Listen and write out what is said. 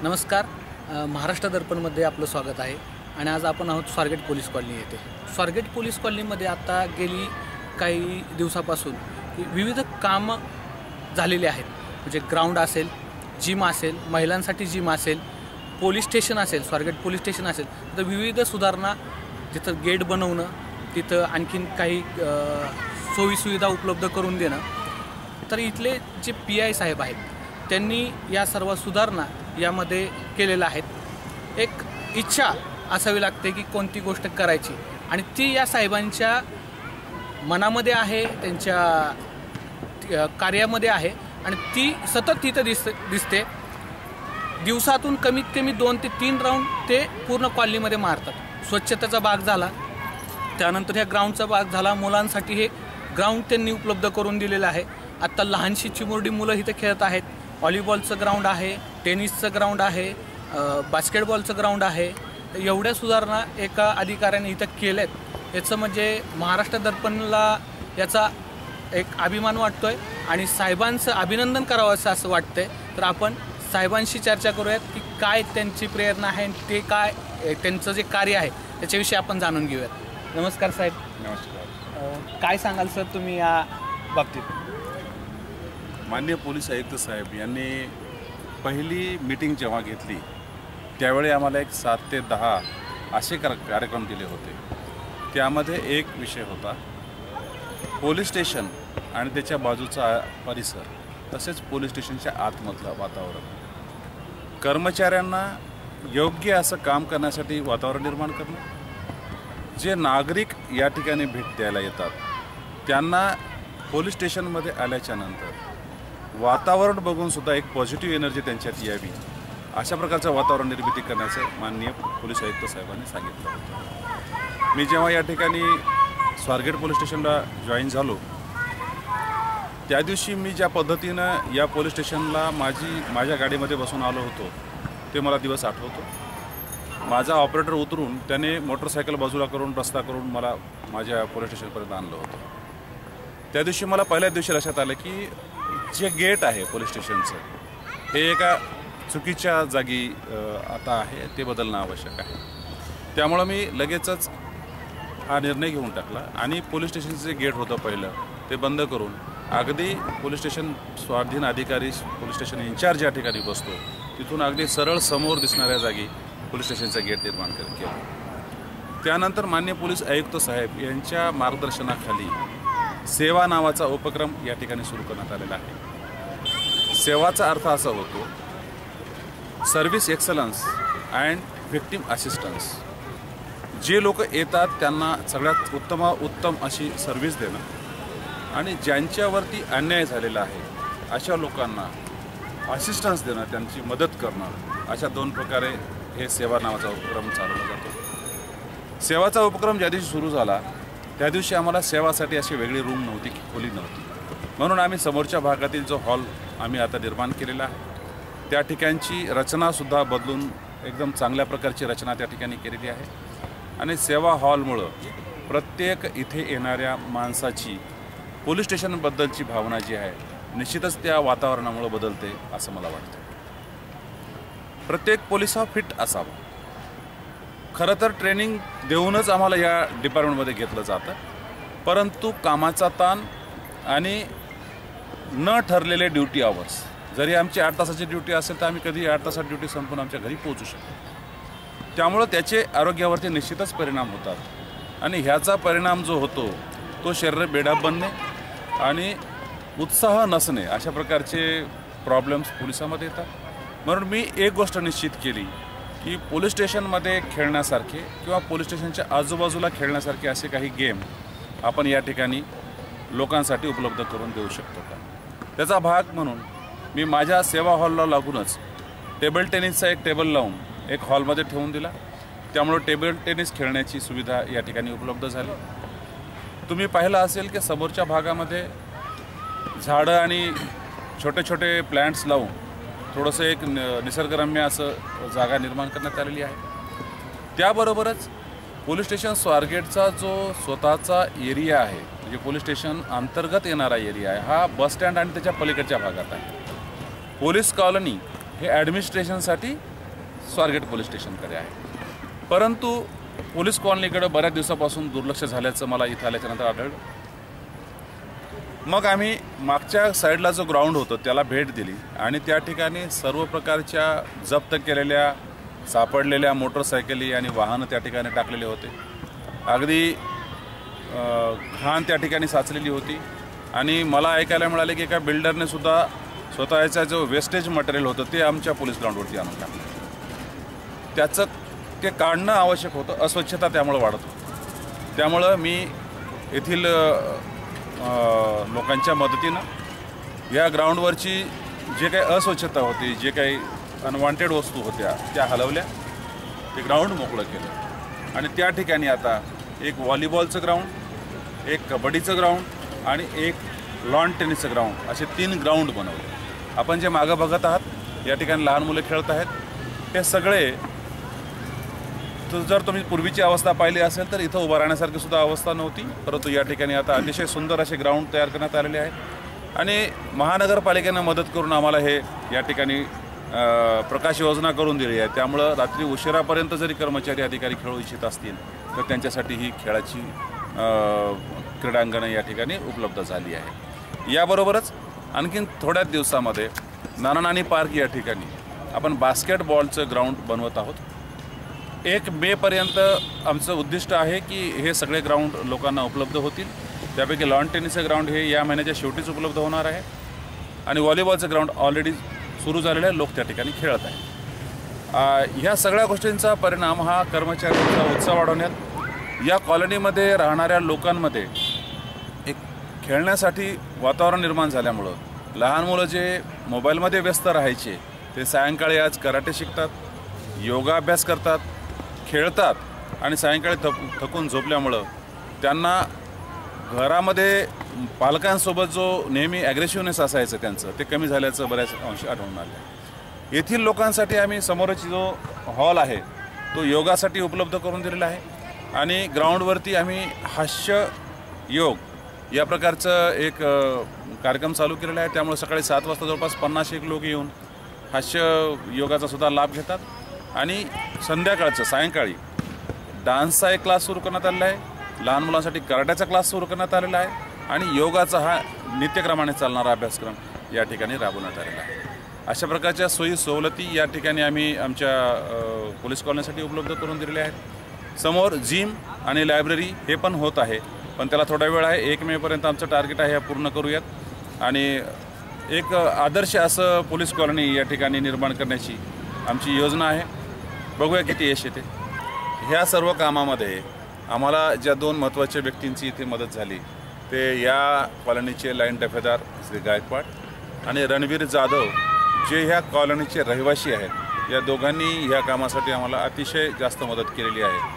नमस्कार. महाराष्ट्र दर्पणमध्ये आपलं स्वागत आहे आणि आज आपण आहोत स्वारगेट पोलीस कॉलनी येथे. स्वारगेट पोलीस कॉलनीमध्ये आता गेली काही दिवसापासून विविध कामं झालेली आहेत. म्हणजे ग्राउंड असेल, जिम असेल, महिलांसाठी जिम असेल, पोलीस स्टेशन असेल, स्वारगेट पोलीस स्टेशन असेल, तर विविध सुधारणा, तिथं गेट बनवणं, तिथं आणखीन काही सोयीसुविधा उपलब्ध करून देणं. तर इथले जे PI साहेब आहेत त्यांनी या सर्व सुधारणा यामध्ये केलेल्या आहेत. एक इच्छा असावी लागते की कोणती गोष्ट करायची आणि ती या साहेबांच्या मनामध्ये आहे, त्यांच्या कार्यामध्ये आहे आणि ती सतत तिथं दिसते. दिवसातून कमीत कमी 2 ते 3 राऊंड ते पूर्ण कॉलनीमध्ये मारतात. स्वच्छतेचा भाग झाला, त्यानंतर ह्या ग्राउंडचा भाग झाला. मुलांसाठी हे ग्राउंड त्यांनी उपलब्ध करून दिलेलं आहे. आत्ता लहानशी चिमुरडी मुलं इथे खेळत आहेत. व्हॉलीबॉलचं ग्राउंड आहे, टेनिसचं ग्राउंड आहे, बास्केटबॉलचं ग्राउंड आहे. एवढ्या सुधारणा एका अधिकाऱ्याने इथं केल्यात. याचं म्हणजे महाराष्ट्र दर्पणला याचा एक अभिमान वाटतोय आणि साहेबांचं अभिनंदन करावं असं वाटतंय. तर आपण साहेबांशी चर्चा करूयात की काय त्यांची प्रेरणा आहे, ते काय त्यांचं जे कार्य आहे त्याच्याविषयी आपण जाणून घेऊयात. नमस्कार साहेब. नमस्कार. काय सांगाल सर तुम्ही या बाबतीत? माननीय पोलीस आयुक्त साहेब यांनी पहिली मीटिंग जेव्हा घेतली त्यावेळी आम्हाला एक 7 ते 10 असे कार्यक्रम दिले होते. त्यामध्ये एक विषय होता पोलीस स्टेशन आणि त्याच्या बाजूचा परिसर, तसेच पोलीस स्टेशनच्या आतमधलं वातावरण, कर्मचाऱ्यांना योग्य असं काम करण्यासाठी वातावरण निर्माण करणं, जे नागरिक या ठिकाणी भेट द्यायला येतात त्यांना पोलीस स्टेशनमध्ये आल्याच्या नंतर वातावरण बघूनसुद्धा एक पॉझिटिव्ह एनर्जी त्यांच्यात यावी, अशा प्रकारचं वातावरण निर्मिती करण्याचं माननीय पोलीस आयुक्त साहेबांनी सांगितलं होतं. मी जेव्हा या ठिकाणी स्वारगेट पोलीस स्टेशनला जॉईन झालो त्या दिवशी मी ज्या पद्धतीनं या पोलीस स्टेशनला माझ्या गाडीमध्ये बसून आलो होतो ते मला दिवस आठवतो. माझा ऑपरेटर उतरून त्याने मोटरसायकल बाजूला करून रस्ता करून मला माझ्या पोलीस स्टेशनपर्यंत आणलं होतं. त्या दिवशी मला पहिल्या दिवशी लक्षात आलं की जे गेट आहे पोलीस स्टेशनचं हे एका चुकीच्या जागी आता आहे, ते बदलणं आवश्यक आहे. त्यामुळं मी लगेचच हा निर्णय घेऊन टाकला आणि पोलीस स्टेशनचं जे गेट होतं पहिलं ते बंद करून अगदी पोलीस स्टेशन स्वाधीन अधिकारी, पोलीस स्टेशन इन्चार्ज या ठिकाणी बसतो तिथून अगदी सरळ समोर दिसणाऱ्या जागी पोलीस स्टेशनचं गेट निर्माण केलं. त्यानंतर माननीय पोलीस आयुक्त साहेब यांच्या मार्गदर्शनाखाली सेवा नावाचा उपक्रम या ठिकाणी सुरू करण्यात आलेला आहे. सेवाचा अर्थ असा होतो service excellence and victim assistance. जे लोक येतात त्यांना सगळ्यात उत्तम अशी सर्व्हिस देणं आणि ज्यांच्यावरती अन्याय झालेला आहे अशा लोकांना असिस्टन्स देणं, त्यांची मदत करणं, अशा 2 प्रकारे हे सेवा नावाचा उपक्रम चालवला जातो. सेवाचा उपक्रम ज्या दिवशी सुरू झाला त्या दिवशी आम्हाला सेवासाठी अशी वेगळी रूम नव्हती, खोली नव्हती. म्हणून आम्ही समोरच्या भागातील जो हॉल आम्ही आता निर्माण केलेला आहे त्या ठिकाणची रचनासुद्धा बदलून एकदम चांगल्या प्रकारची रचना त्या ठिकाणी केलेली आहे. आणि सेवा हॉलमुळं प्रत्येक इथे येणाऱ्या माणसाची पोलीस स्टेशनबद्दलची भावना जी आहे निश्चितच त्या वातावरणामुळं बदलते असं मला वाटतं. प्रत्येक पोलीस हा फिट असावा. खरं तर ट्रेनिंग देऊनच आम्हाला या डिपार्टमेंटमध्ये घेतलं जातं, परंतु कामाचा ताण आणि न ठरलेले ड्युटी आवर्स, जरी आमची 8 तासाची ड्युटी असेल तर आम्ही कधी 8 तासात ड्युटी संपून आमच्या घरी पोहोचू शकतो. त्यामुळं त्याचे आरोग्यावरती निश्चितच परिणाम होतात आणि ह्याचा परिणाम जो होतो तो शरीर बेडाब बनणे आणि उत्साह नसणे अशा प्रकारचे प्रॉब्लेम्स पोलिसामध्ये येतात. म्हणून मी एक गोष्ट निश्चित केली की पोलीस स्टेशनमध्ये खेळण्यासारखे किंवा पोलीस स्टेशनच्या आजूबाजूला खेळण्यासारखे असे काही गेम आपण या ठिकाणी लोकांसाठी उपलब्ध करून देऊ शकतो का. त्याचा भाग म्हणून मी माझ्या सेवा हॉलला लागूनच टेबल टेनिसचा एक टेबल लावून एक हॉलमध्ये ठेवून दिला. त्यामुळे टेबल टेनिस खेळण्याची सुविधा या ठिकाणी उपलब्ध झाली. तुम्ही पाहिलं असेल की समोरच्या भागामध्ये झाडं आणि छोटे छोटे प्लॅन्ट्स लावून थोडंसं एक निसर्गरम्य असं जागा निर्माण करण्यात आलेली आहे. त्याबरोबरच पोलीस स्टेशन स्वारगेटचा जो स्वतःचा एरिया आहे, म्हणजे पोलीस स्टेशन अंतर्गत येणारा एरिया आहे, हा बसस्टँड आणि त्याच्या पलीकडच्या भागात आहे. पोलीस कॉलनी हे ॲडमिनिस्ट्रेशनसाठी स्वारगेट पोलीस स्टेशनकडे आहे. परंतु पोलीस कॉलनीकडे बऱ्याच दिवसापासून दुर्लक्ष झाल्याचं मला इथं आल्याच्यानंतर आढळलं. मग आम्ही मागच्या साईडला जो ग्राउंड होतं त्याला भेट दिली आणि त्या ठिकाणी सर्व प्रकारच्या जप्त केलेल्या सापडलेल्या मोटरसायकली आणि वाहनं त्या ठिकाणी टाकलेले होते. अगदी घाण त्या ठिकाणी साचलेली होती आणि मला ऐकायला मिळाले की एका बिल्डरने सुद्धा स्वतःचा जो वेस्टेज मटेरियल होतं ते आमच्या पोलीस ग्राउंडवरती आणून टाकलं. त्याचं ते काढणं आवश्यक होतं. अस्वच्छता त्यामुळं वाढत होती. त्यामुळं मी येथील लोकांच्या मदतीनं या ग्राउंडवरची जे काही अस्वच्छता होती, जे काही अनवॉन्टेड वस्तू होत्या त्या हलवल्या, ते ग्राउंड मोकळं केलं आणि त्या ठिकाणी आता एक व्हॉलीबॉलचं ग्राउंड, एक कबड्डीचं ग्राउंड आणि एक लॉन टेनिसचं ग्राउंड असे 3 ग्राउंड बनवले. आपण जे मागं बघत आहात या ठिकाणी लहान मुलं खेळत आहेत. हे सगळे जर तुम्ही पूर्वीची अवस्था पाहिली असेल तर इथं उभं राहण्यासारखी सुद्धा अवस्था नव्हती. परंतु या ठिकाणी आता अतिशय सुंदर असे ग्राउंड तयार करण्यात आलेले आहेत आणि महानगरपालिकेनं मदत करून आम्हाला हे या ठिकाणी प्रकाश योजना करून दिली आहे. त्यामुळं रात्री उशिरापर्यंत जरी कर्मचारी अधिकारी खेळू इच्छित असतील तर त्यांच्यासाठी ही खेळाची क्रीडांगणं या ठिकाणी उपलब्ध झाली आहे. याबरोबरच आणखीन थोड्याच दिवसामध्ये नाना पार्क या ठिकाणी आपण बास्केटबॉलचं ग्राउंड बनवत आहोत. 1 मेपर्यंत आमचं उद्दिष्ट आहे की हे सगळे ग्राउंड लोकांना उपलब्ध होतील. त्यापैकी लॉन टेनिसचं ग्राउंड हे या महिन्याच्या शेवटीच उपलब्ध होणार आहे आणि व्हॉलीबॉलचं ग्राउंड ऑलरेडी सुरू झालेलं आहे. लोक त्या ठिकाणी खेळत आहेत. ह्या सगळ्या गोष्टींचा परिणाम हा कर्मचाऱ्यांचा उत्साह वाढवण्यात, या कॉलनीमध्ये राहणाऱ्या लोकांमध्ये एक खेळण्यासाठी वातावरण निर्माण झाल्यामुळं लहान मुलं जे मोबाईलमध्ये व्यस्त राहायचे ते सायंकाळी आज कराटे शिकतात, योगाभ्यास करतात, खेळतात आणि सायंकाळी थकून झोपल्यामुळं त्यांना घरामध्ये पालकांसोबत जो नेहमी ॲग्रेसिव्हनेस असायचं त्यांचं ते कमी झाल्याचं बऱ्याच अंशी आढळून आलं. येथील लोकांसाठी आम्ही समोरची जो हॉल आहे तो योगासाठी उपलब्ध करून दिलेला आहे आणि ग्राउंडवरती आम्ही हास्य योग या प्रकारचं एक कार्यक्रम चालू केलेला आहे. त्यामुळे सकाळी 7 वाजता जवळपास 50 लोक येऊन हास्य योगाचा सुद्धा लाभ घेतात आणि संध्याकाळचं सायंकाळी डान्सचा एक क्लास सुरू करण्यात आलेला आहे, लहान मुलांसाठी कराट्याचा क्लास सुरू करण्यात आलेला आहे आणि योगाचा हा नित्यक्रमाने चालणारा अभ्यासक्रम या ठिकाणी राबवण्यात आलेला आहे. अशा प्रकारच्या सोयी सवलती या ठिकाणी आम्ही आमच्या पोलीस कॉलनीसाठी उपलब्ध करून दिलेल्या आहेत. समोर जिम आणि लायब्ररी हे पण होत आहे, पण त्याला थोडा वेळ आहे. 1 मेपर्यंत आमचं टार्गेट आहे, हे पूर्ण करूयात आणि एक आदर्श असं पोलीस कॉलनी या ठिकाणी निर्माण करण्याची आमची योजना आहे. बघूया किती यश येते. ह्या सर्व कामामध्ये आम्हाला ज्या 2 महत्त्वाच्या व्यक्तींची इथे मदत झाली ते या कॉलनीचे लाईन डफेदार श्री गायकवाड आणि रणवीर जाधव जे ह्या कॉलनीचे रहिवासी आहेत. या दोघांनी ह्या कामासाठी आम्हाला अतिशय जास्त मदत केलेली आहे.